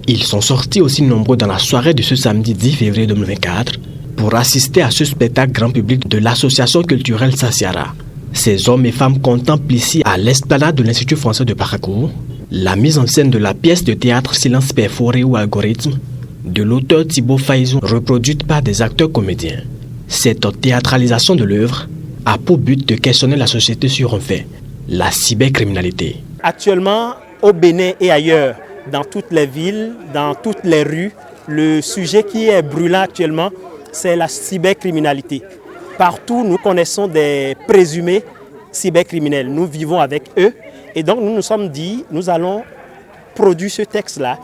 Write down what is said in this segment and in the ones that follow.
Ils sont sortis aussi nombreux dans la soirée de ce samedi 10 février 2024 pour assister à ce spectacle grand public de l'association culturelle Sassiara. Ces hommes et femmes contemplent ici, à l'esplanade de l'Institut français de Parakou, la mise en scène de la pièce de théâtre Silence perforé ou Algorithme de l'auteur Thibaut Faizou, reproduite par des acteurs comédiens. Cette théâtralisation de l'œuvre a pour but de questionner la société sur un fait, la cybercriminalité. Actuellement, au Bénin et ailleurs, dans toutes les villes, dans toutes les rues, le sujet qui est brûlant actuellement, c'est la cybercriminalité. Partout, nous connaissons des présumés cybercriminels. Nous vivons avec eux et donc nous nous sommes dit, nous allons produire ce texte-là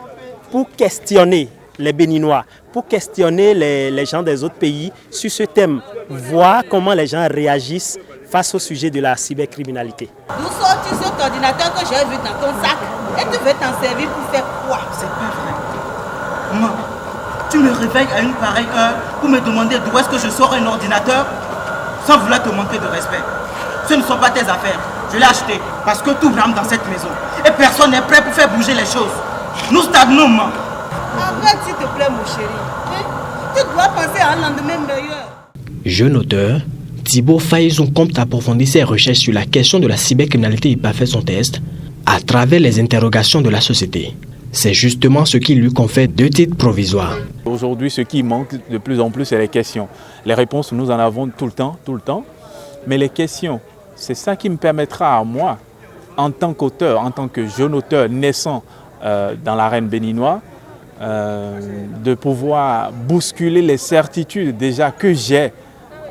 pour questionner les Béninois, pour questionner les gens des autres pays sur ce thème, voir comment les gens réagissent face au sujet de la cybercriminalité. Nous sortis cet ordinateur que j'ai vu dans ton sac et tu veux t'en servir pour faire quoi? C'est pas vrai. Maman, tu me réveilles à une pareille heure pour me demander d'où est-ce que je sors un ordinateur sans vouloir te manquer de respect. Ce ne sont pas tes affaires. Je l'ai acheté parce que tout rame dans cette maison. Et personne n'est prêt pour faire bouger les choses. Nous stagnons, maman. Arrête s'il te plaît mon chéri. Tu dois penser à un lendemain meilleur. Jeune auteur, Thibaut Faizou compte approfondir ses recherches sur la question de la cybercriminalité et parfait son test à travers les interrogations de la société. C'est justement ce qui lui confère 2 titres provisoires. Aujourd'hui, ce qui manque de plus en plus, c'est les questions. Les réponses, nous en avons tout le temps. Mais les questions, c'est ça qui me permettra à moi, en tant qu'auteur, en tant que jeune auteur naissant dans l'arène béninoise, de pouvoir bousculer les certitudes déjà que j'ai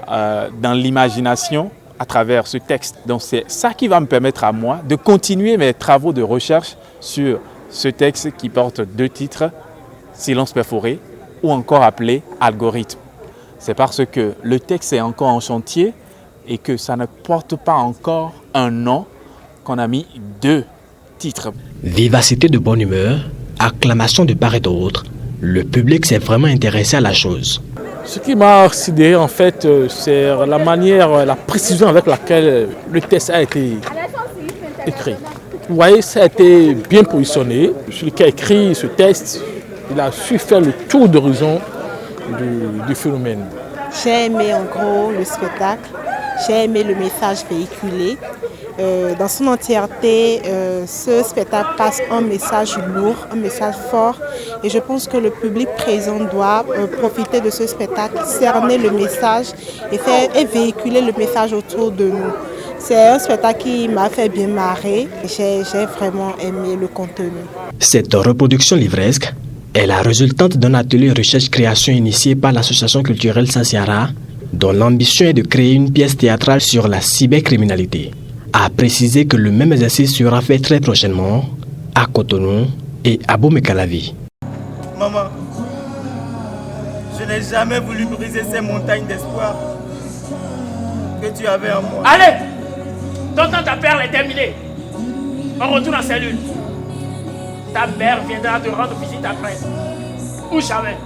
dans l'imagination à travers ce texte. Donc c'est ça qui va me permettre à moi de continuer mes travaux de recherche sur ce texte qui porte 2 titres, Silence perforé ou encore appelé Algorithme. C'est parce que le texte est encore en chantier et que ça ne porte pas encore un nom qu'on a mis 2 titres. Vivacité de bonne humeur, acclamation de part et d'autre, le public s'est vraiment intéressé à la chose. Ce qui m'a sidéré en fait, c'est la manière, la précision avec laquelle le texte a été écrit. Vous voyez, ça a été bien positionné. Celui qui a écrit ce texte, il a su faire le tour d'horizon du phénomène. J'ai aimé en gros le spectacle, j'ai aimé le message véhiculé. Dans son entièreté, ce spectacle passe un message lourd, un message fort. Et je pense que le public présent doit profiter de ce spectacle, cerner le message et véhiculer le message autour de nous. C'est un spectacle qui m'a fait bien marrer. J'ai vraiment aimé le contenu. Cette reproduction livresque est la résultante d'un atelier recherche-création initié par l'association culturelle Sassiara, dont l'ambition est de créer une pièce théâtrale sur la cybercriminalité. A préciser que le même exercice sera fait très prochainement à Cotonou et à Bomekalavi. Maman, je n'ai jamais voulu briser ces montagnes d'espoir que tu avais en moi. Allez, ton temps ta perle est terminé. On retourne en cellule. Ta mère viendra te rendre visite après. Ou jamais.